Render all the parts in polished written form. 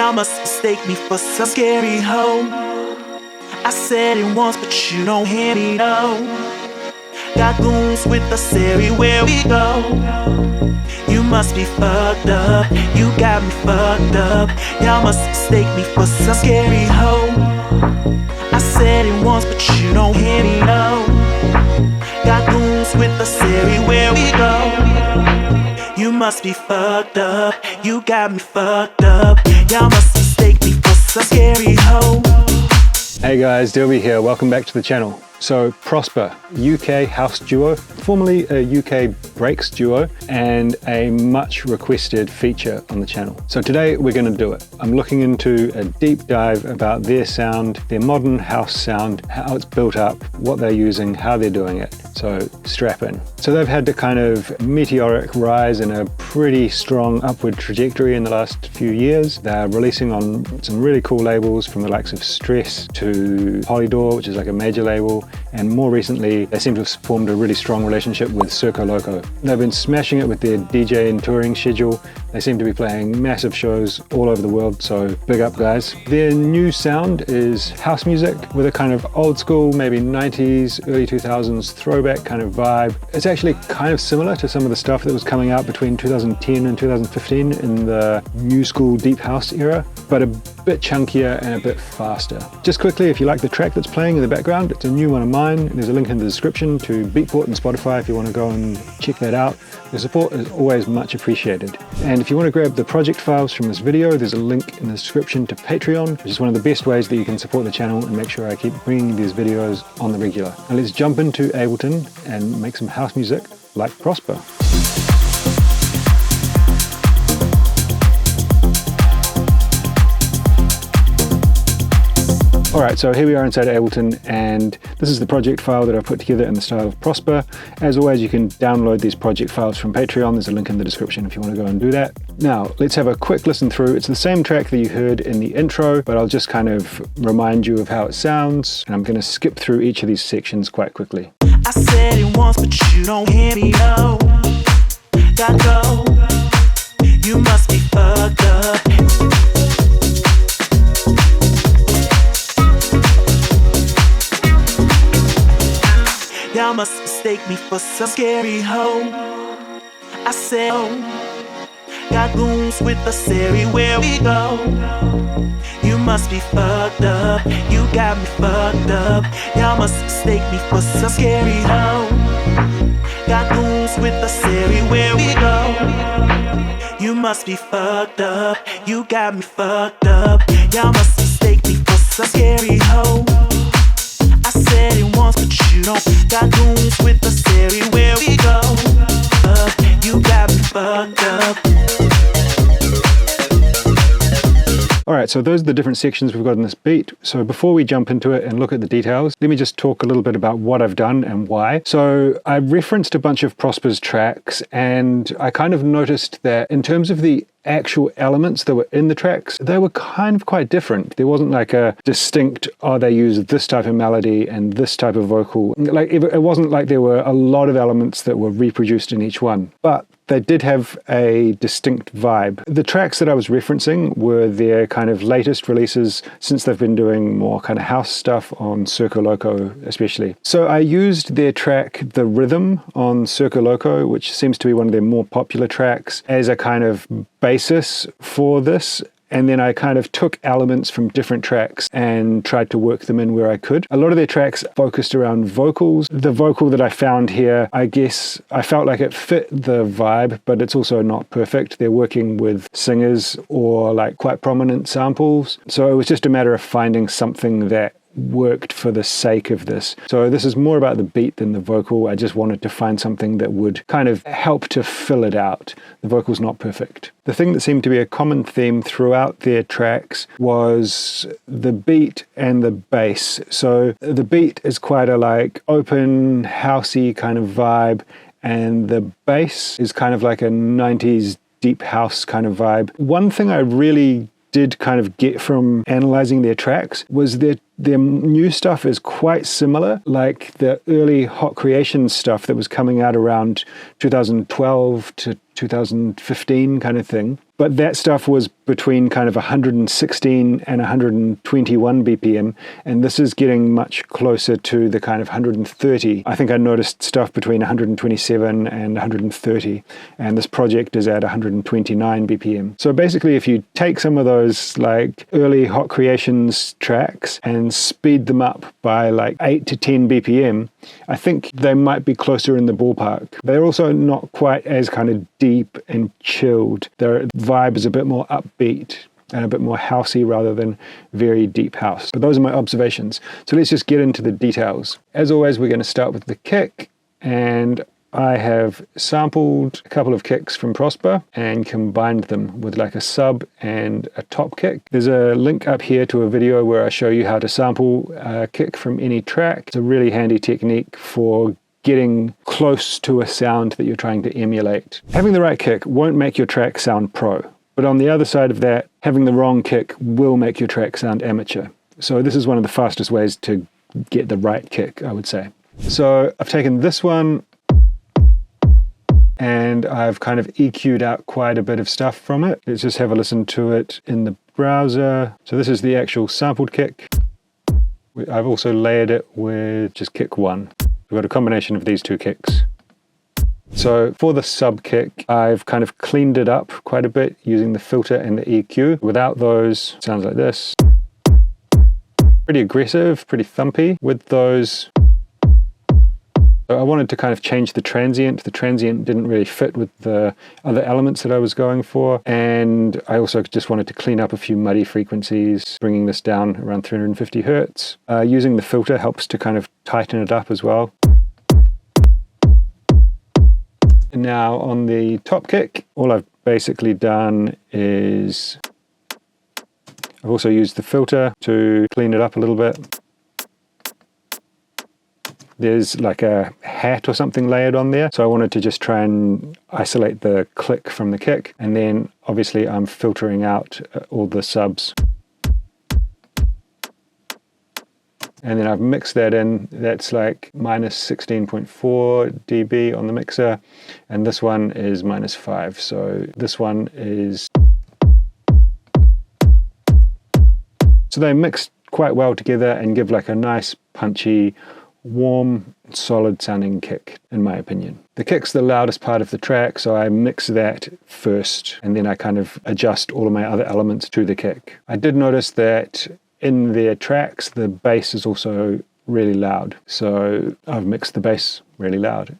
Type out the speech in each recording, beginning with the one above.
Y'all must mistake me for some scary hoe. I said it once, but you don't hear me, no. Got goons with us everywhere we go. You must be fucked up, you got me fucked up. Y'all must mistake me for some scary hoe. I said it once, but you don't hear me, no. Got goons with us everywhere we go. You must be fucked up, you got me fucked up. Y'all must mistake me for some scary hoe. Hey guys, Dilby here, welcome back to the channel. So PROSPA, UK house duo, formerly a UK breaks duo, and a much requested feature on the channel. So today we're going to do it. I'm looking into a deep dive about their sound, their modern house sound, how it's built up, what they're using, how they're doing it. So strap in. So they've had a kind of meteoric rise and a pretty strong upward trajectory in the last few years. They're releasing on some really cool labels from the likes of Stress to Polydor, which is like a major label. And more recently, they seem to have formed a really strong relationship with Solotoko. They've been smashing it with their DJ and touring schedule. They seem to be playing massive shows all over the world, so big up guys. Their new sound is house music with a kind of old school, maybe 90s, early 2000s throwback kind of vibe. It's actually kind of similar to some of the stuff that was coming out between 2010 and 2015 in the new school deep house era, but a bit chunkier and a bit faster. Just quickly, if you like the track that's playing in the background, it's a new one of mine. There's a link in the description to Beatport and Spotify if you want to go and check that out. The support is always much appreciated. And if you want to grab the project files from this video, there's a link in the description to Patreon, which is one of the best ways that you can support the channel and make sure I keep bringing these videos on the regular. Now let's jump into Ableton and make some house music like PROSPA. Alright, so here we are inside Ableton, and this is the project file that I've put together in the style of PROSPA. As always, you can download these project files from Patreon. There's a link in the description if you want to go and do that. Now, let's have a quick listen through. It's the same track that you heard in the intro, but I'll just kind of remind you of how it sounds, and I'm going to skip through each of these sections quite quickly. I said it once, but you don't hear me, no. Gotta go. You must be fucked up. Y'all must mistake me for some scary hoe. I said, oh, got goons with us everywhere we go. You must be fucked up, you got me fucked up. Y'all must mistake me for some scary hoe. Got goons with us everywhere we go. You must be fucked up, you got me fucked up. Y'all must mistake me for some scary hoe. I said it once, but you don't. Got goons with us everywhere we go. You got me fucked up. Alright, so those are the different sections we've got in this beat. So before we jump into it and look at the details, let me just talk a little bit about what I've done and why. So I referenced a bunch of PROSPA's tracks, and I kind of noticed that in terms of the actual elements that were in the tracks, they were kind of quite different. There wasn't like a distinct, oh, they use this type of melody and this type of vocal. Like it wasn't like there were a lot of elements that were reproduced in each one, but they did have a distinct vibe. The tracks that I was referencing were their kind of latest releases since they've been doing more kind of house stuff on Solotoko especially. So I used their track The Rhythm on Solotoko, which seems to be one of their more popular tracks, as a kind of basis for this. And then I kind of took elements from different tracks and tried to work them in where I could. A lot of their tracks focused around vocals. The vocal that I found here, I guess I felt like it fit the vibe, but it's also not perfect. They're working with singers or like quite prominent samples. So it was just a matter of finding something that worked for the sake of this. So this is more about the beat than the vocal. I just wanted to find something that would kind of help to fill it out. The vocal's not perfect. The thing that seemed to be a common theme throughout their tracks was the beat and the bass. So the beat is quite a like open, housey kind of vibe, and the bass is kind of like a 90s deep house kind of vibe. One thing I really did kind of get from analyzing their tracks was their their new stuff is quite similar, like the early Hot Creations stuff that was coming out around 2012 to 2015 kind of thing. But that stuff was between kind of 116 and 121 BPM, and this is getting much closer to the kind of 130. I think I noticed stuff between 127 and 130, and this project is at 129 BPM. So basically, if you take some of those like early Hot Creations tracks and speed them up by like 8 to 10 BPM, I think they might be closer in the ballpark. They're also not quite as kind of deep and chilled. Their vibe is a bit more upbeat and a bit more housey rather than very deep house. But those are my observations. So let's just get into the details. As always, we're going to start with the kick, and I have sampled a couple of kicks from PROSPA and combined them with like a sub and a top kick. There's a link up here to a video where I show you how to sample a kick from any track. It's a really handy technique for getting close to a sound that you're trying to emulate. Having the right kick won't make your track sound pro, but on the other side of that, having the wrong kick will make your track sound amateur. So this is one of the fastest ways to get the right kick, I would say. So I've taken this one and I've kind of EQ'd out quite a bit of stuff from it. Let's just have a listen to it in the browser. So this is the actual sampled kick. I've also layered it with just kick one. We've got a combination of these two kicks. So for the sub kick, I've kind of cleaned it up quite a bit using the filter and the EQ. Without those, it sounds like this. Pretty aggressive, pretty thumpy. With those, I wanted to kind of change the transient. The transient didn't really fit with the other elements that I was going for. And I also just wanted to clean up a few muddy frequencies, bringing this down around 350 hertz. Using the filter helps to kind of tighten it up as well. And now on the top kick, all I've basically done is I've also used the filter to clean it up a little bit. There's like a hat or something layered on there. So I wanted to just try and isolate the click from the kick. And then obviously I'm filtering out all the subs. And then I've mixed that in. That's like minus 16.4 dB on the mixer. And this one is minus 5. So this one is... So they mix quite well together and give like a nice punchy, warm, solid sounding kick, in my opinion. The kick's the loudest part of the track, so I mix that first, and then I kind of adjust all of my other elements to the kick. I did notice that in their tracks, the bass is also really loud, so I've mixed the bass really loud.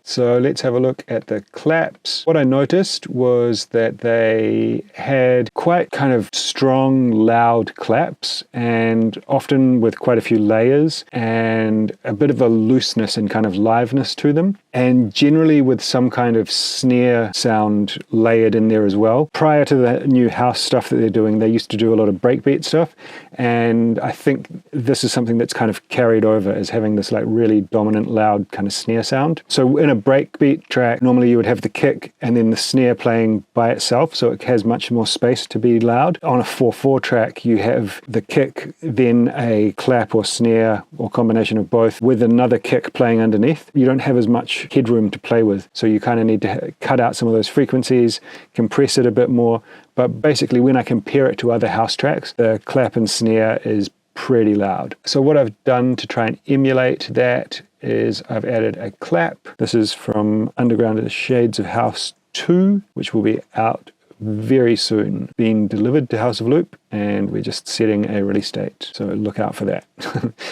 So let's have a look at the claps. What I noticed was that they had quite kind of strong, loud claps, and often with quite a few layers and a bit of a looseness and kind of liveness to them, and generally with some kind of snare sound layered in there as well. Prior to the new house stuff that they're doing, they used to do a lot of breakbeat stuff, and I think this is something that's kind of carried over as having this like really dominant, loud kind of snare sound. So in a breakbeat track, normally you would have the kick and then the snare playing by itself, so it has much more space to be loud. On a 4/4 track, you have the kick, then a clap or snare or combination of both with another kick playing underneath. You don't have as much headroom to play with, so you kind of need to cut out some of those frequencies, compress it a bit more. But basically, when I compare it to other house tracks, the clap and snare is pretty loud. So what I've done to try and emulate that is I've added a clap. This is from Underground the Shades of House 2, which will be out very soon, being delivered to House of Loop, and we're just setting a release date, so look out for that.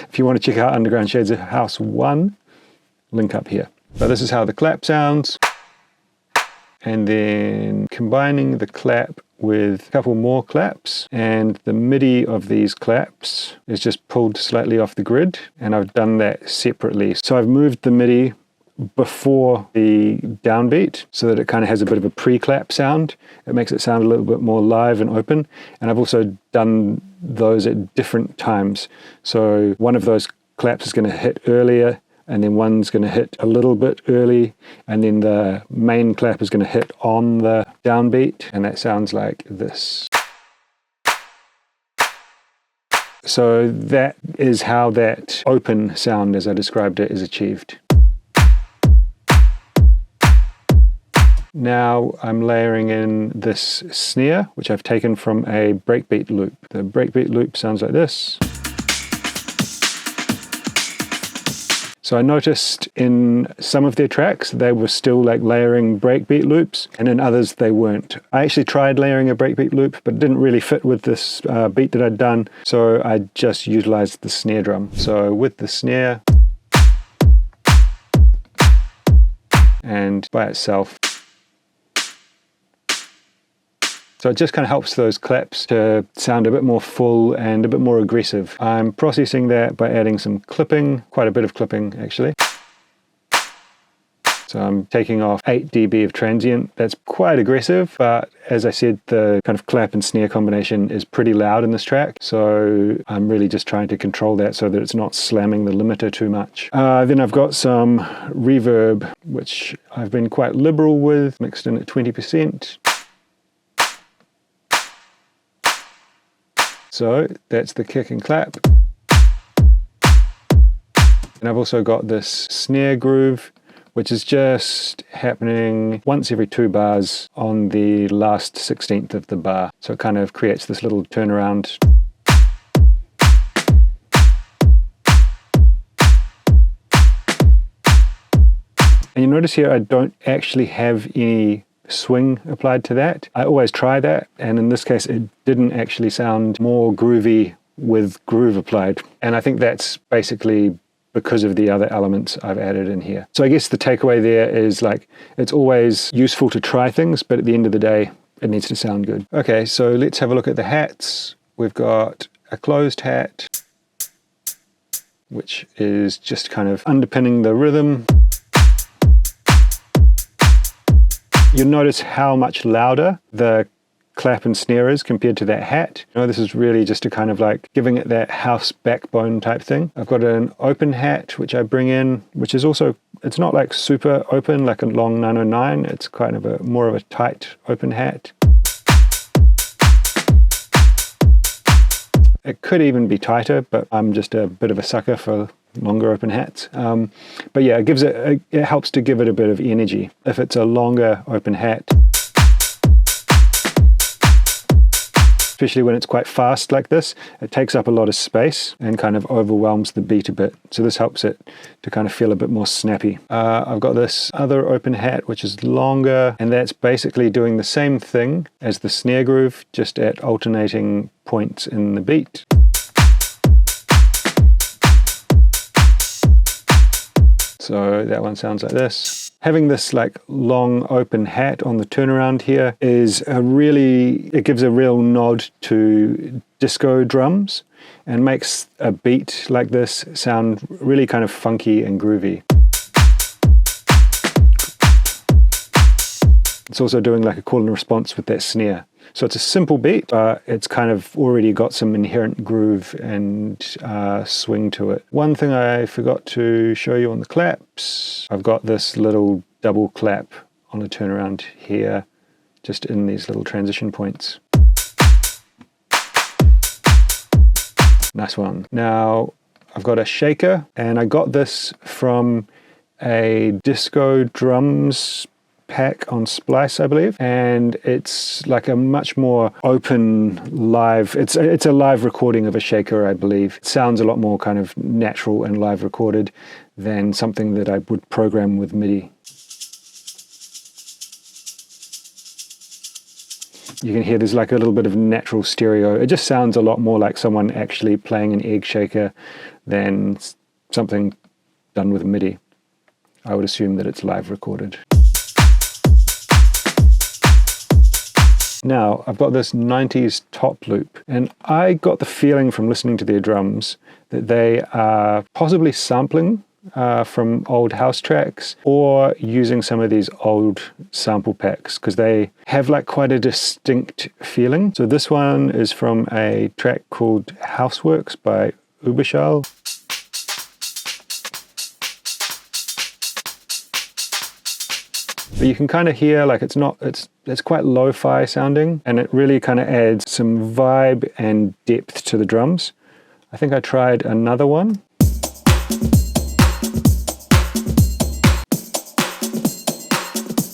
If you want to check out Underground Shades of House 1, link up here. So this is how the clap sounds, and then combining the clap with a couple more claps, and the MIDI of these claps is just pulled slightly off the grid, and I've done that separately. So I've moved the MIDI before the downbeat so that it kind of has a bit of a pre-clap sound. It makes it sound a little bit more live and open, and I've also done those at different times. So one of those claps is going to hit earlier, and then one's going to hit a little bit early, and then the main clap is going to hit on the downbeat, and that sounds like this. So that is how that open sound, as I described it, is achieved. Now I'm layering in this snare, which I've taken from a breakbeat loop. The breakbeat loop sounds like this. So I noticed in some of their tracks, they were still like layering breakbeat loops, and in others they weren't. I actually tried layering a breakbeat loop, but it didn't really fit with this beat that I'd done, so I just utilized the snare drum. So with the snare, and by itself. So it just kind of helps those claps to sound a bit more full and a bit more aggressive. I'm processing that by adding some clipping, quite a bit of clipping actually. So I'm taking off 8 dB of transient. That's quite aggressive, but as I said, the kind of clap and snare combination is pretty loud in this track. So I'm really just trying to control that so that it's not slamming the limiter too much. Then I've got some reverb, which I've been quite liberal with, mixed in at 20%. So that's the kick and clap. And I've also got this snare groove, which is just happening once every 2 bars on the last 16th of the bar. So it kind of creates this little turnaround. And you notice here I don't actually have any swing applied to that. I always try that, and in this case it didn't actually sound more groovy with groove applied. And I think that's basically because of the other elements I've added in here. So I guess the takeaway there is like, it's always useful to try things, but at the end of the day, it needs to sound good. Okay, so let's have a look at the hats. We've got a closed hat, which is just kind of underpinning the rhythm. You'll notice how much louder the clap and snare is compared to that hat. You know, this is really just a kind of like giving it that house backbone type thing. I've got an open hat, which I bring in, which is also, it's not like super open, like a long 909. It's kind of a more of a tight open hat. It could even be tighter, but I'm just a bit of a sucker for longer open hats. But yeah, it helps to give it a bit of energy. If it's a longer open hat, especially when it's quite fast like this, it takes up a lot of space and kind of overwhelms the beat a bit. So this helps it to kind of feel a bit more snappy. I've got this other open hat, which is longer, and that's basically doing the same thing as the snare groove, just at alternating points in the beat. So that one sounds like this. Having this like long open hat on the turnaround here it gives a real nod to disco drums and makes a beat like this sound really kind of funky and groovy. It's also doing like a call and response with that snare. So it's a simple beat, but it's kind of already got some inherent groove and swing to it. One thing I forgot to show you on the claps, I've got this little double clap on the turnaround here, just in these little transition points. Nice one. Now I've got a shaker, and I got this from a disco drums pack on Splice, I believe, and it's like a much more open live, it's a live recording of a shaker, I believe. It sounds a lot more kind of natural and live recorded than something that I would program with MIDI. You can hear there's like a little bit of natural stereo. It just sounds a lot more like someone actually playing an egg shaker than something done with MIDI. I would assume that it's live recorded. Now, I've got this 90s top loop, and I got the feeling from listening to their drums that they are possibly sampling from old house tracks or using some of these old sample packs, because they have like quite a distinct feeling. So this one is from a track called Houseworks by ууuGEAR. But you can kind of hear like it's quite lo-fi sounding, and it really kind of adds some vibe and depth to the drums. I think I tried another one.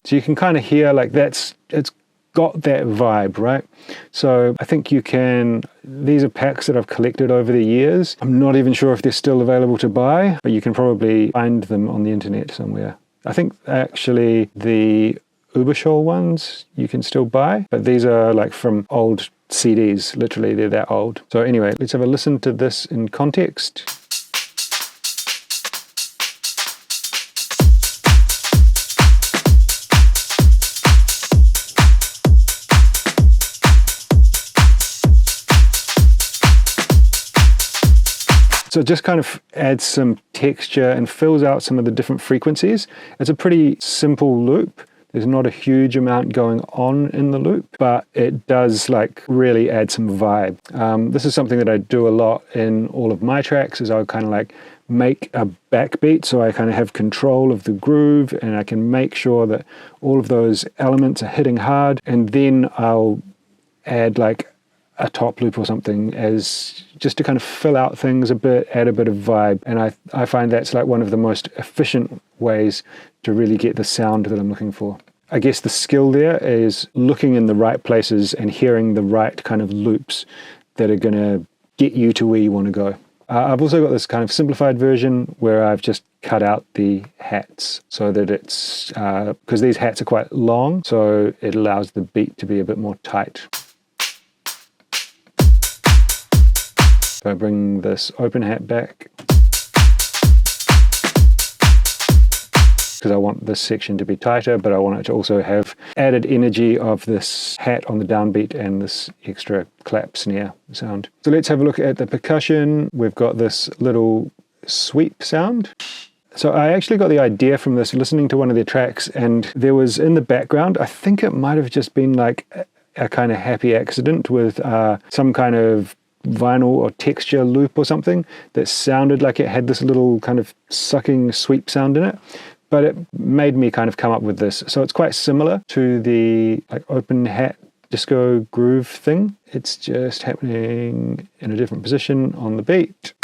So you can kind of hear like it's got that vibe, right? So I think these are packs that I've collected over the years. I'm not even sure if they're still available to buy, but you can probably find them on the internet somewhere. I think actually the уу우GEAR ones you can still buy, but these are like from old CDs, literally they're that old. So anyway, let's have a listen to this in context. So it just kind of adds some texture and fills out some of the different frequencies. It's a pretty simple loop. There's not a huge amount going on in the loop, but it does like really add some vibe. This is something that I do a lot in all of my tracks, is I'll kind of like make a backbeat so I kind of have control of the groove and I can make sure that all of those elements are hitting hard, and then I'll add like a top loop or something as just to kind of fill out things a bit, add a bit of vibe. And I find that's like one of the most efficient ways to really get the sound that I'm looking for. I guess the skill there is looking in the right places and hearing the right kind of loops that are going to get you to where you want to go. I've also got this kind of simplified version where I've just cut out the hats so that it's, because these hats are quite long, so it allows the beat to be a bit more tight. So I bring this open hat back because I want this section to be tighter, but I want it to also have added energy of this hat on the downbeat and this extra clap snare sound. So let's have a look at the percussion. We've got this little sweep sound. So I actually got the idea from this listening to one of their tracks, and there was in the background, I think it might have just been like a kind of happy accident with some kind of vinyl or texture loop or something that sounded like it had this little kind of sucking sweep sound in it, but it made me kind of come up with this. So it's quite similar to the like open hat disco groove thing. It's just happening in a different position on the beat.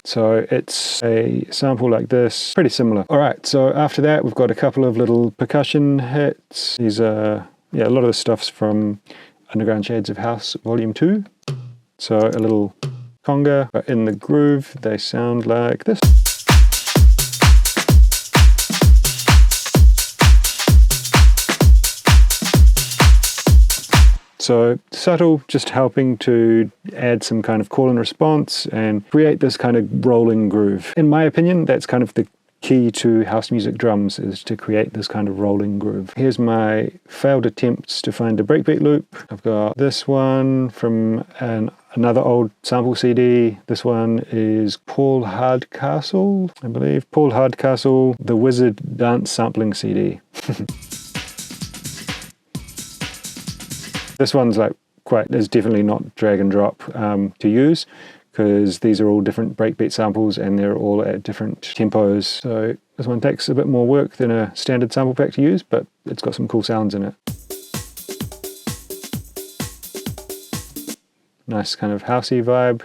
So it's a sample like this, pretty similar. All right, so after that we've got a couple of little percussion hits. These are a lot of the stuff's from Underground Shades of House Volume 2. So a little conga, but in the groove they sound like this. So subtle, just helping to add some kind of call and response and create this kind of rolling groove. In my opinion, that's kind of the key to house music drums, is to create this kind of rolling groove. Here's my failed attempts to find a breakbeat loop. I've got this one from another old sample CD. This one is Paul Hardcastle, I believe. Paul Hardcastle, The Wizard Dance Sampling CD. This one's like is definitely not drag and drop to use, because these are all different breakbeat samples and they're all at different tempos. So this one takes a bit more work than a standard sample pack to use, but it's got some cool sounds in it. Nice kind of housey vibe.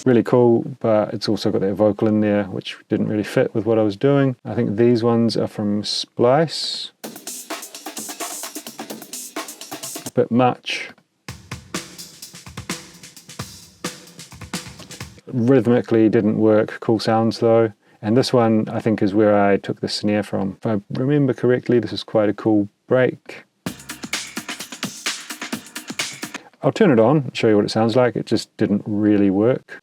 Really cool, but it's also got that vocal in there, which didn't really fit with what I was doing. I think these ones are from Splice. A bit much. Rhythmically didn't work. Cool sounds though. And this one I think is where I took the snare from. If I remember correctly, this is quite a cool break. I'll turn it on and show you what it sounds like. It just didn't really work.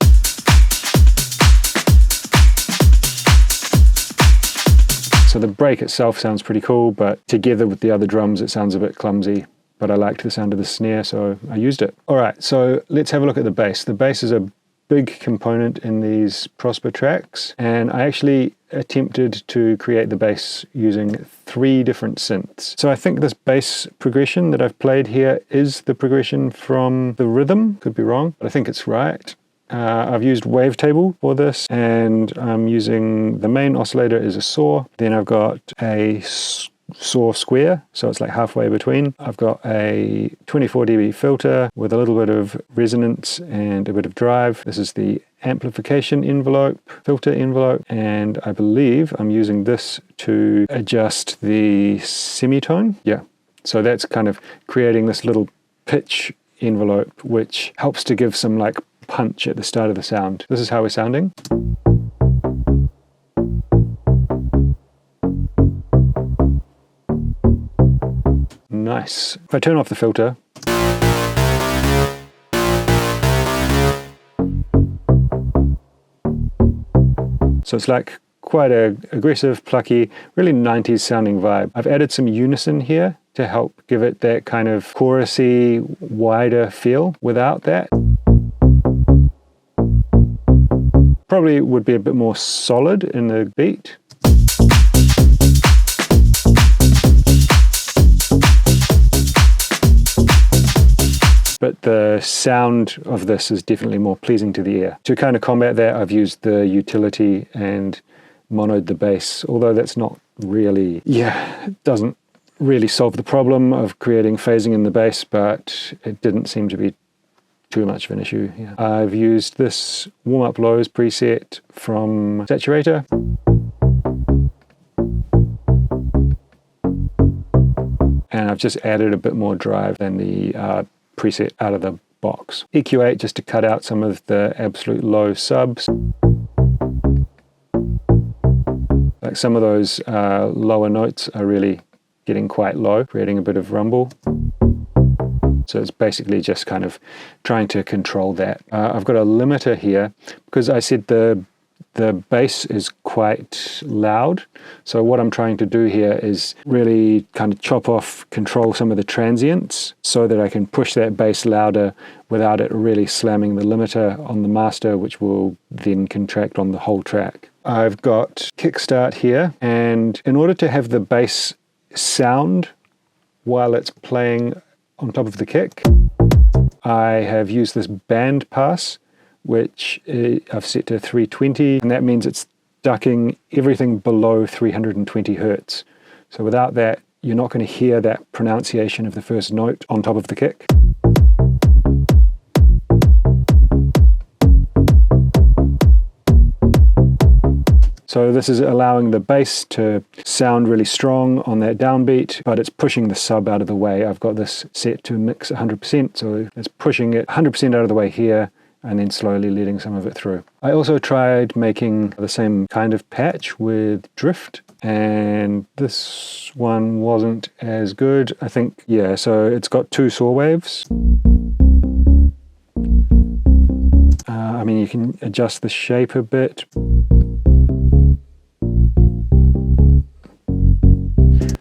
So the break itself sounds pretty cool, but together with the other drums it sounds a bit clumsy. But I liked the sound of the snare, so I used it. All right, so let's have a look at the bass. The bass is a big component in these PROSPA tracks, and I actually attempted to create the bass using 3 different synths. So I think this bass progression that I've played here is the progression from the rhythm. Could be wrong, but I think it's right. I've used wavetable for this, and I'm using the main oscillator is a saw. Then I've got a saw square, so it's like halfway between. I've got a 24 dB filter with a little bit of resonance and a bit of drive. This is the amplification envelope, filter envelope, and I believe I'm using this to adjust the semitone. Yeah, so that's kind of creating this little pitch envelope, which helps to give some like punch at the start of the sound. This is how we're sounding. Nice. If I turn off the filter, so it's like quite a aggressive, plucky, really 90s sounding vibe. I've added some unison here to help give it that kind of chorusy, wider feel. Without that, probably would be a bit more solid in the beat. But the sound of this is definitely more pleasing to the ear. To kind of combat that, I've used the utility and monoed the bass, although that's not really, it doesn't really solve the problem of creating phasing in the bass, but it didn't seem to be too much of an issue. Yeah. I've used this warm-up lows preset from Saturator. And I've just added a bit more drive than the preset out of the box. EQ8 just to cut out some of the absolute low subs. Like some of those lower notes are really getting quite low, creating a bit of rumble. So it's basically just kind of trying to control that. I've got a limiter here because I said the bass is quite loud. So what I'm trying to do here is really kind of chop off, control some of the transients so that I can push that bass louder without it really slamming the limiter on the master, which will then contract on the whole track. I've got kickstart here, and in order to have the bass sound while it's playing on top of the kick, I have used this band pass, which I've set to 320, and that means it's ducking everything below 320 hertz. So without that, you're not going to hear that pronunciation of the first note on top of the kick. So this is allowing the bass to sound really strong on that downbeat, but it's pushing the sub out of the way. I've got this set to mix 100%, so it's pushing it 100% out of the way here, and then slowly letting some of it through. I also tried making the same kind of patch with drift, and this one wasn't as good. I think, so it's got two saw waves. I mean, you can adjust the shape a bit.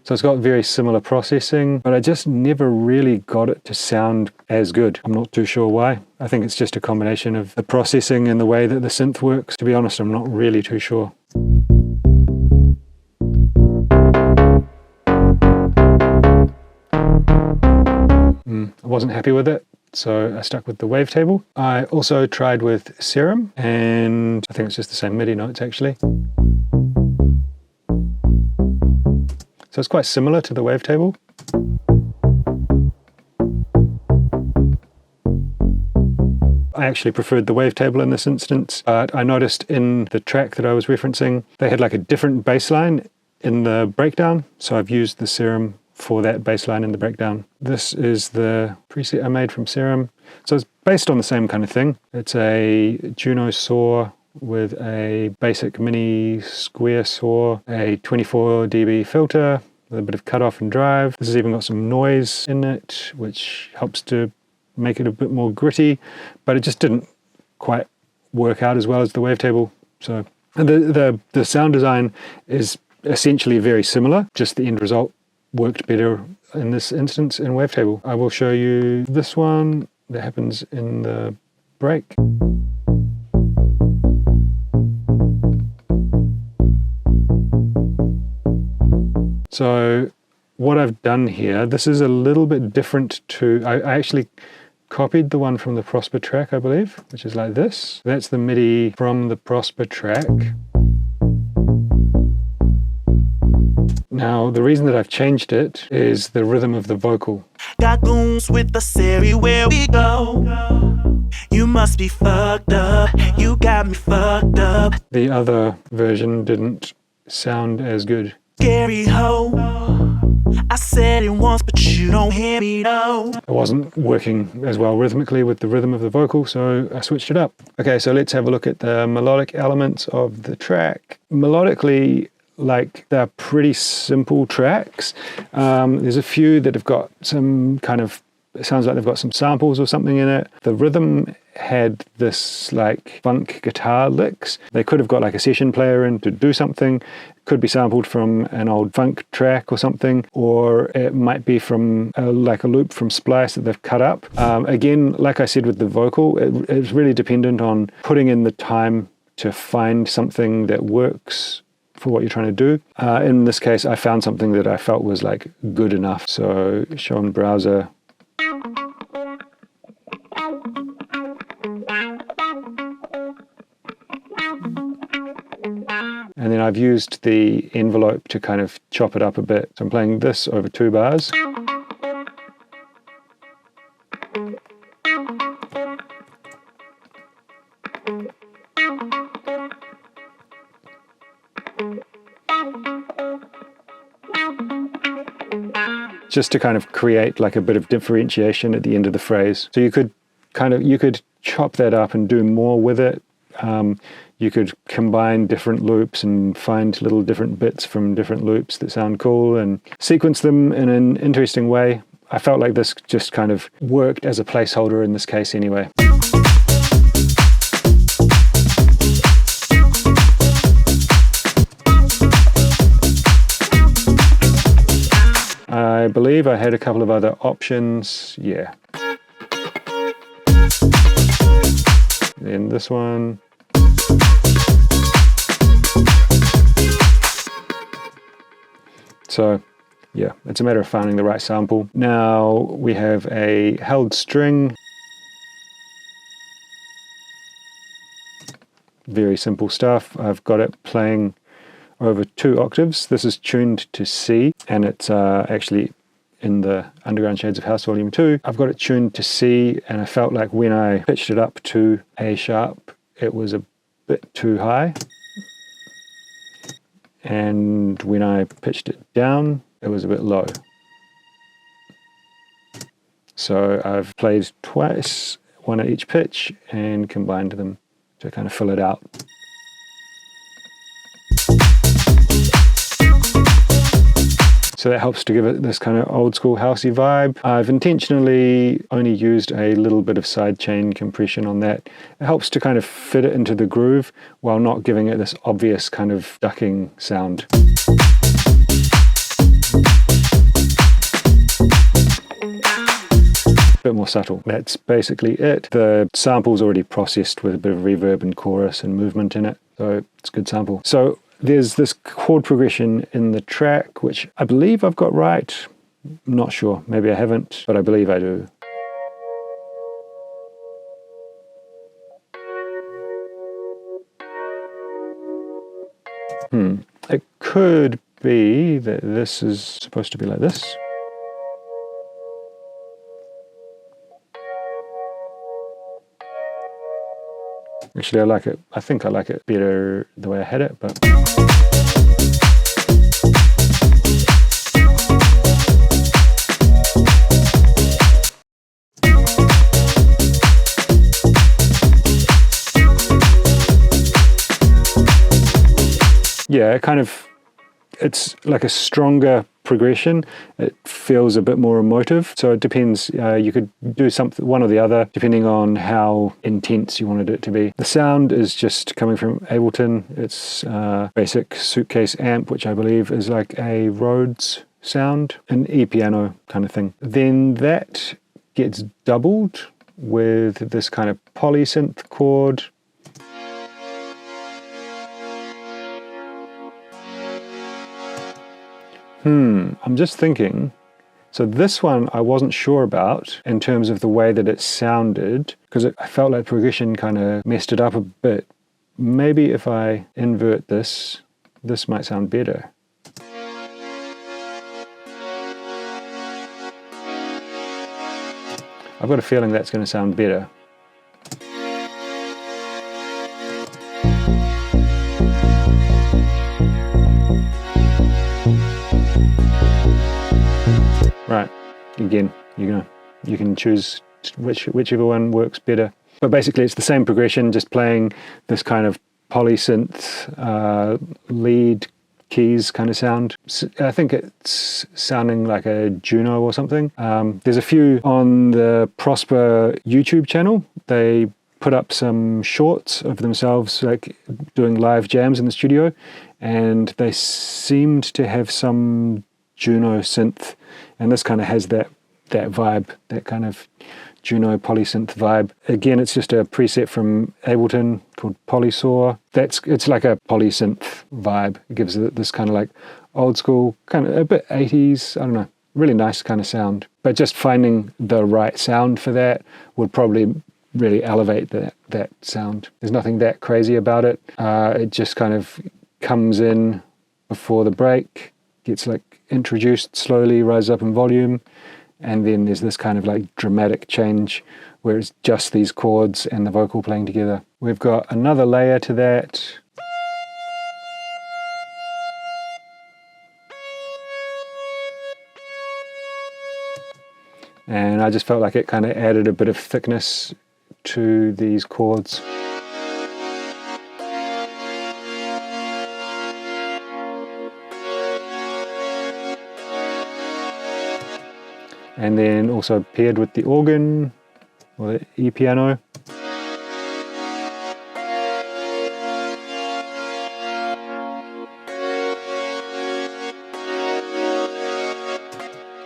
So it's got very similar processing, but I just never really got it to sound as good. I'm not too sure why. I think it's just a combination of the processing and the way that the synth works. To be honest, I'm not really too sure. I wasn't happy with it, so I stuck with the wavetable. I also tried with Serum, and I think it's just the same MIDI notes actually. So it's quite similar to the wavetable. I actually preferred the wavetable in this instance, but I noticed in the track that I was referencing, they had like a different bass line in the breakdown, so I've used the Serum for that bass line in the breakdown. This is the preset I made from Serum. So it's based on the same kind of thing. It's a Juno saw with a basic mini square saw, a 24 dB filter with a bit of cutoff and drive. This has even got some noise in it, which helps to make it a bit more gritty, but it just didn't quite work out as well as the wavetable. So the sound design is essentially very similar, just the end result worked better in this instance in wavetable. I will show you this one that happens in the break. So what I've done here, this is a little bit different to, I actually copied the one from the PROSPA track, I believe, which is like this. That's the MIDI from the PROSPA track. Now, the reason that I've changed it is the rhythm of the vocal. Got goons with us everywhere we go. You must be fucked up. You got me fucked up. The other version didn't sound as good. Scary hoe. I said it once, but you don't hear me though. It wasn't working as well rhythmically with the rhythm of the vocal, so I switched it up. Okay, so let's have a look at the melodic elements of the track. Melodically, like, they're pretty simple tracks. There's a few that have got some kind of, it sounds like they've got some samples or something in it. The rhythm had this like funk guitar licks. They could have got like a session player in to do something. It could be sampled from an old funk track or something, or it might be from like a loop from Splice that they've cut up. Again, like I said with the vocal, it's really dependent on putting in the time to find something that works for what you're trying to do. In this case, I found something that I felt was like good enough. So show in browser. And then I've used the envelope to kind of chop it up a bit. So I'm playing this over 2 bars. Just to kind of create like a bit of differentiation at the end of the phrase. So you could chop that up and do more with it. You could combine different loops and find little different bits from different loops that sound cool and sequence them in an interesting way. I felt like this just kind of worked as a placeholder in this case anyway. I believe I had a couple of other options, yeah. Then this one. So, yeah, it's a matter of finding the right sample. Now we have a held string. Very simple stuff. I've got it playing over 2 octaves. This is tuned to C, and it's actually in the Underground Shades of House Volume 2. I've got it tuned to C, and I felt like when I pitched it up to A sharp, it was a bit too high. And when I pitched it down, it was a bit low. So I've played twice, one at each pitch, and combined them to kind of fill it out. So that helps to give it this kind of old school housey vibe. I've intentionally only used a little bit of sidechain compression on that. It helps to kind of fit it into the groove while not giving it this obvious kind of ducking sound. A bit more subtle. That's basically it. The sample's already processed with a bit of reverb and chorus and movement in it, so it's a good sample. So there's this chord progression in the track, which I believe I've got right. I'm not sure. Maybe I haven't, but I believe I do. It could be that this is supposed to be like this. Actually, I like it. I think I like it better the way I had it, but. Yeah, it's like a stronger progression. It feels a bit more emotive, so it depends. You could do something, one or the other, depending on how intense you wanted it to be. The sound is just coming from Ableton. It's basic suitcase amp, which I believe is like a Rhodes sound, an e-piano kind of thing. Then that gets doubled with this kind of polysynth chord. I'm just thinking, so this one I wasn't sure about in terms of the way that it sounded, because I felt like progression kind of messed it up a bit. Maybe if I invert this, this might sound better. I've got a feeling that's going to sound better. Right, again, you can choose whichever one works better. But basically it's the same progression, just playing this kind of polysynth lead keys kind of sound. I think it's sounding like a Juno or something. There's a few on the PROSPA YouTube channel. They put up some shorts of themselves like doing live jams in the studio, and they seemed to have some Juno synth, and this kind of has that vibe, that kind of Juno polysynth vibe. Again, it's just a preset from Ableton called Polysaw. It's like a polysynth vibe. It gives it this kind of like old school, kind of a bit 80s, I don't know, really nice kind of sound. But just finding the right sound for that would probably really elevate that sound. There's nothing that crazy about it. It just kind of comes in before the break, gets like introduced slowly, rises up in volume, and then there's this kind of like dramatic change where it's just these chords and the vocal playing together. We've got another layer to that. And I just felt like it kind of added a bit of thickness to these chords. And then also paired with the organ or the E-piano.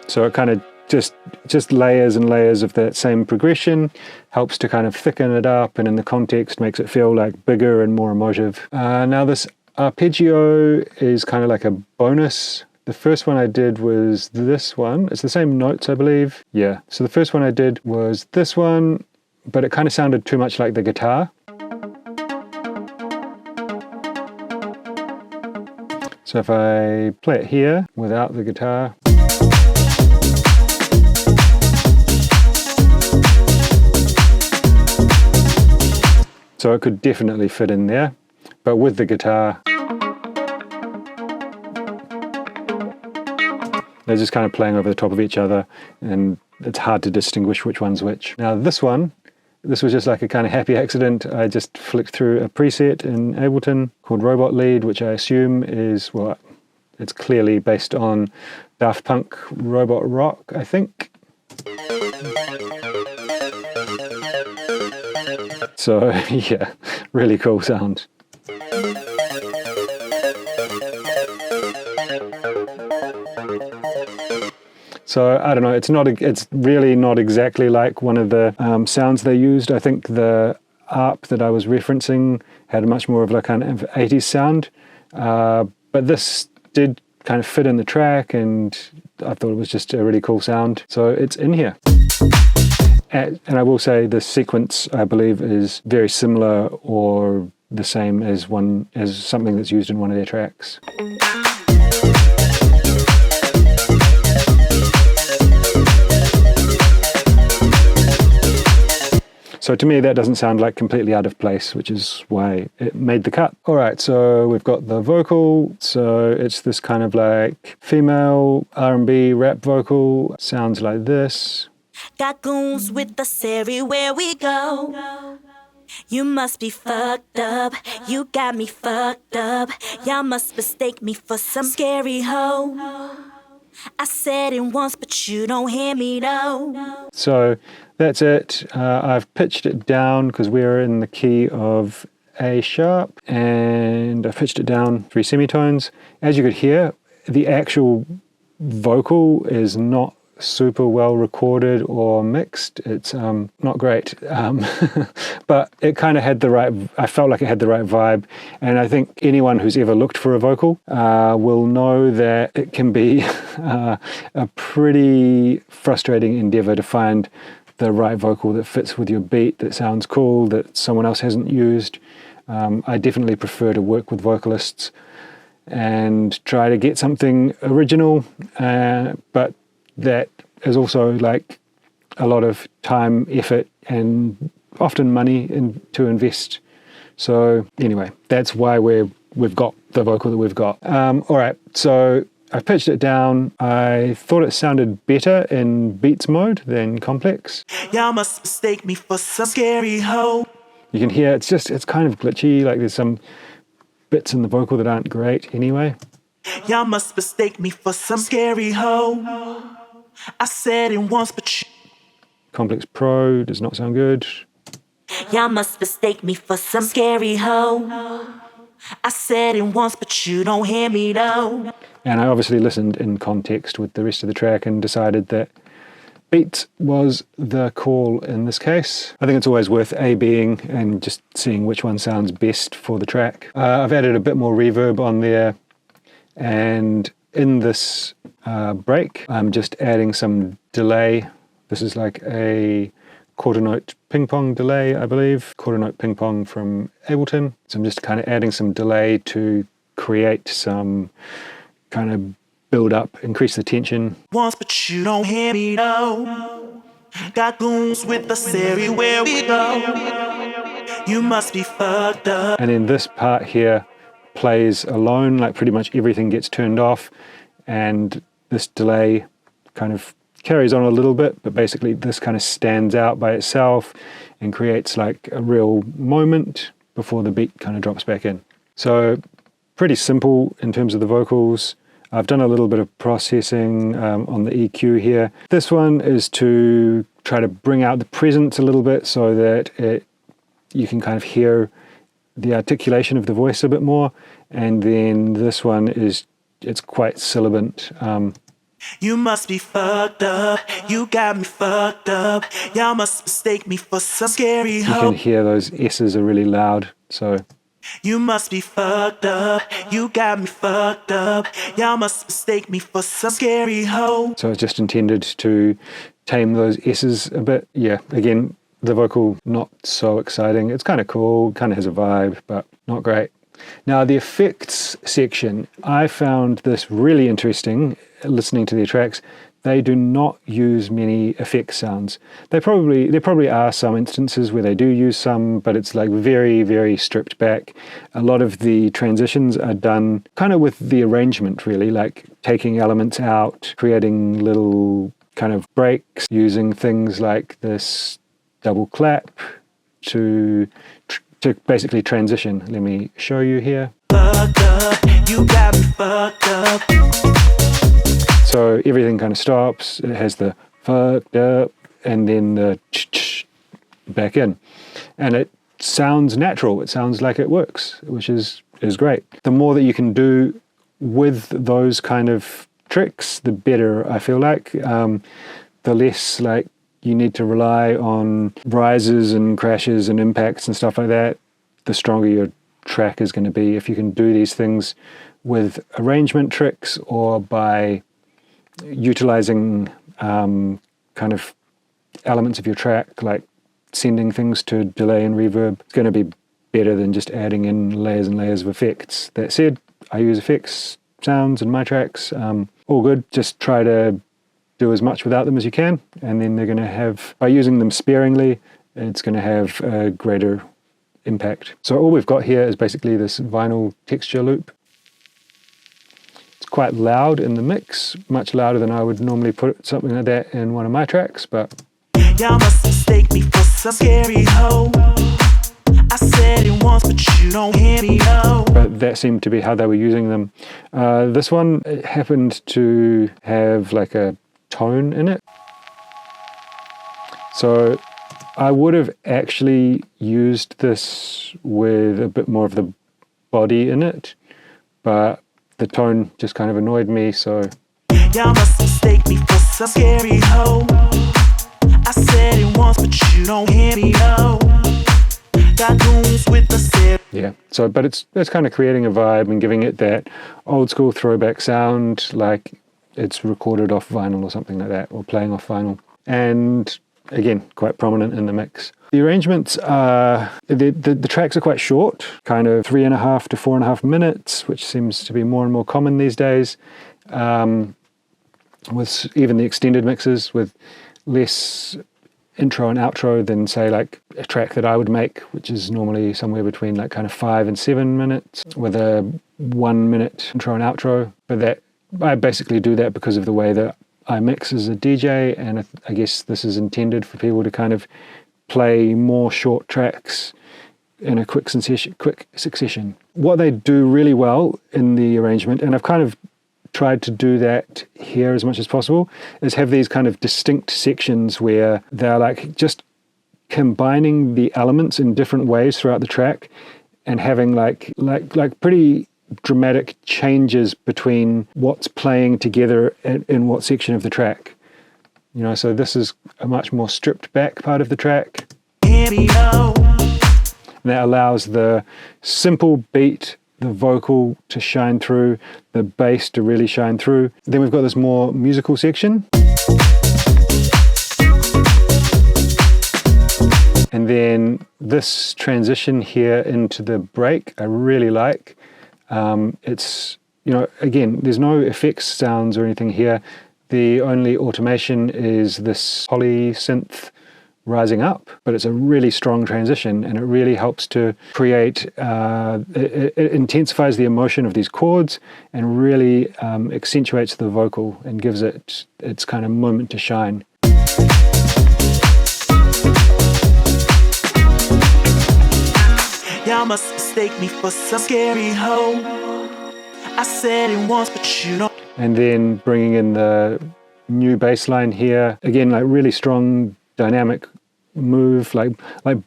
So it kind of just layers and layers of that same progression, helps to kind of thicken it up, and in the context makes it feel like bigger and more emotive. Now this arpeggio is kind of like a bonus. The first one I did was this one. It's the same notes, I believe. Yeah, so the first one I did was this one, but it kind of sounded too much like the guitar. So if I play it here without the guitar, so it could definitely fit in there, but with the guitar, they're just kind of playing over the top of each other, and it's hard to distinguish which one's which. Now this one, this was just like a kind of happy accident. I just flicked through a preset in Ableton called Robot Lead, which I assume is, well, it's clearly based on Daft Punk Robot Rock, I think. So yeah, really cool sound. So I don't know, it's really not exactly like one of the sounds they used. I think the ARP that I was referencing had a much more of like kind of 80s sound, but this did kind of fit in the track, and I thought it was just a really cool sound. So it's in here. And I will say the sequence, I believe, is very similar or the same as something that's used in one of their tracks. So to me, that doesn't sound like completely out of place, which is why it made the cut. All right, so we've got the vocal. So it's this kind of like female R&B rap vocal. Sounds like this. Got goons with us everywhere we go. You must be fucked up. You got me fucked up. Y'all must mistake me for some scary hoe. I said it once, but you don't hear me though. So that's it. I've pitched it down because we're in the key of A sharp, and I've pitched it down 3 semitones. As you could hear, the actual vocal is not super well recorded or mixed. It's not great, but it kind of had the right, I felt like it had the right vibe, and I think anyone who's ever looked for a vocal will know that it can be a pretty frustrating endeavor to find the right vocal that fits with your beat, that sounds cool, that someone else hasn't used. I definitely prefer to work with vocalists and try to get something original, but that is also like a lot of time, effort, and often money to invest. So anyway, that's why we've got the vocal that we've got. All right, so I pitched it down. I thought it sounded better in beats mode than complex. Y'all must mistake me for some scary hoe. You can hear it's kind of glitchy, like there's some bits in the vocal that aren't great anyway. Y'all must mistake me for some scary hoe. I said it once, but you... Complex Pro does not sound good. Y'all must mistake me for some scary hoe. I said it once, but you don't hear me though. And I obviously listened in context with the rest of the track and decided that beat was the call in this case. I think it's always worth A/Bing and just seeing which one sounds best for the track. I've added a bit more reverb on there, and in this break, I'm just adding some delay. This is like a quarter note ping pong delay, I believe. Quarter note ping pong from Ableton. So I'm just kind of adding some delay to create some kind of build up, increase the tension. Once, but you don't hear me though. Got goons with us everywhere we go. You must be fucked up. And then this part here plays alone, like pretty much everything gets turned off, and this delay kind of carries on a little bit, but basically this kind of stands out by itself and creates like a real moment before the beat kind of drops back in. So pretty simple in terms of the vocals. I've done a little bit of processing on the EQ here. This one is to try to bring out the presence a little bit so that you can kind of hear the articulation of the voice a bit more. And then this one it's quite sibilant. You must be fucked up. You got me fucked up. Y'all must mistake me for some scary hoe. You can hear those S's are really loud. So you must be fucked up. You got me fucked up. Y'all must mistake me for some scary hoe. So it's just intended to tame those S's a bit. Yeah, again, the vocal not so exciting. It's kind of cool, kind of has a vibe, but not great. Now the effects section, I found this really interesting listening to their tracks. They do not use many effect sounds. There probably are some instances where they do use some, but it's like very, very stripped back. A lot of the transitions are done kind of with the arrangement, really, like taking elements out, creating little kind of breaks, using things like this double clap to basically transition. Let me show you here. Fucked up. You got me fucked up. So everything kind of stops. It has the fucked up and then the ch back in. And it sounds natural. It sounds like it works, which is great. The more that you can do with those kind of tricks, the better, I feel like. The less like you need to rely on rises and crashes and impacts and stuff like that, the stronger your track is going to be. If you can do these things with arrangement tricks or by utilizing kind of elements of your track, like sending things to delay and reverb, it's going to be better than just adding in layers and layers of effects. That said, I use effects sounds in my tracks. All good. Just try to do as much without them as you can, and then they're going to have, by using them sparingly, it's going to have a greater impact. So all we've got here is basically this vinyl texture loop. It's quite loud in the mix, much louder than I would normally put something like that in one of my tracks, but y'all must mistake me for some scary hoe. I said it once, but you don't hear me though. But that seemed to be how they were using them. This one, it happened to have like a tone in it. So I would have actually used this with a bit more of the body in it, but the tone just kind of annoyed me, so y'all must mistake me for some scary hoe. I said it once, but you don't hear me though. Got goons with the set. Yeah, so but it's kind of creating a vibe and giving it that old school throwback sound, like it's recorded off vinyl or something like that, or playing off vinyl. And again, quite prominent in the mix. The arrangements are, the tracks are quite short, kind of 3.5 to 4.5 minutes, which seems to be more and more common these days. With even the extended mixes with less intro and outro than, say, like a track that I would make, which is normally somewhere between like kind of 5 and 7 minutes with a 1 minute intro and outro. But that I basically do that because of the way that I mix as a DJ, and I guess this is intended for people to kind of play more short tracks in a quick succession. What they do really well in the arrangement, and I've kind of tried to do that here as much as possible, is have these kind of distinct sections where they're like just combining the elements in different ways throughout the track and having like pretty dramatic changes between what's playing together in what section of the track. You know, so this is a much more stripped back part of the track. And that allows the simple beat, the vocal to shine through, the bass to really shine through. Then we've got this more musical section. And then this transition here into the break, I really like. It's, you know, again, there's no effects sounds or anything here. The only automation is this poly synth rising up, but it's a really strong transition, and it really helps to create, it intensifies the emotion of these chords and really accentuates the vocal and gives it its kind of moment to shine. Y'all must mistake me for some scary hoe. I said it once, but you know. And then bringing in the new bass line here, again, like really strong dynamic move, like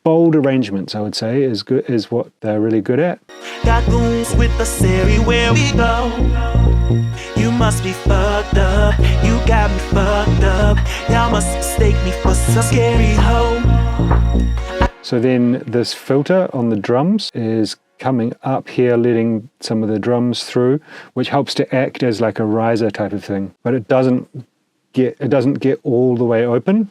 bold arrangements, I would say, is what they're really good at. Got goons with us everywhere we go. You must be fucked up. You got me fucked up. Y'all must mistake me for some scary hoe. So then this filter on the drums is coming up here, letting some of the drums through, which helps to act as like a riser type of thing. But it doesn't get all the way open.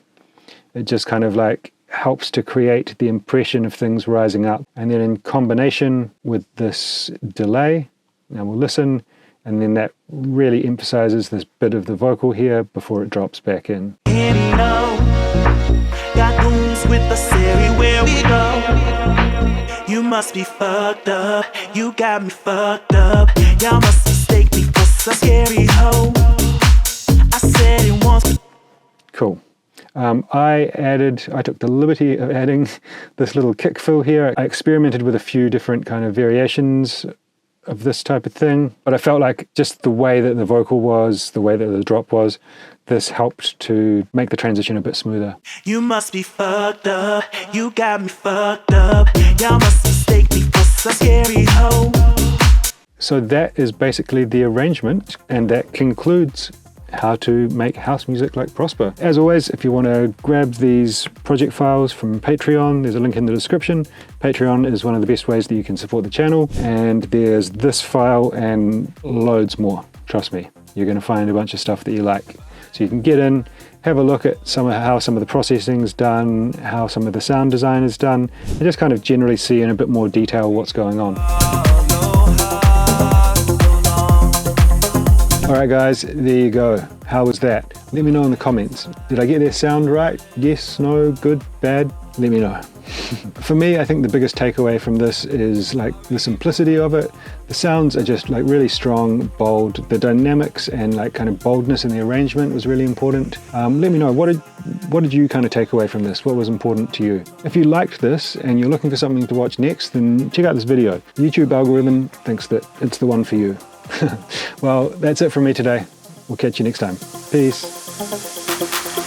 It just kind of like helps to create the impression of things rising up. And then in combination with this delay, now we'll listen, and then that really emphasizes this bit of the vocal here before it drops back in. Got goons with us everywhere we go. You must be fucked up. You got me fucked up. Y'all must mistake me for some scary hoe. I said it once. Cool. I took the liberty of adding this little kick fill here. I experimented with a few different kind of variations of this type of thing, but I felt like just the way that the vocal was, the way that the drop was, this helped to make the transition a bit smoother. You must be fucked up. You got me fucked up. Y'all must mistake me for some scary hoe. So that is basically the arrangement, and that concludes how to make house music like PROSPA. As always, if you want to grab these project files from Patreon, there's a link in the description. Patreon is one of the best ways that you can support the channel, and there's this file and loads more. Trust me, you're going to find a bunch of stuff that you like. So you can get in, have a look at how some of the processing is done, how some of the sound design is done, and just kind of generally see in a bit more detail what's going on. Alright guys, there you go. How was that? Let me know in the comments. Did I get their sound right? Yes, no, good, bad? Let me know. For me, I think the biggest takeaway from this is like the simplicity of it. The sounds are just like really strong, bold. The dynamics and like kind of boldness in the arrangement was really important. Let me know, what did you kind of take away from this? What was important to you? If you liked this and you're looking for something to watch next, then check out this video. The YouTube algorithm thinks that it's the one for you. Well, that's it from me today. We'll catch you next time. Peace.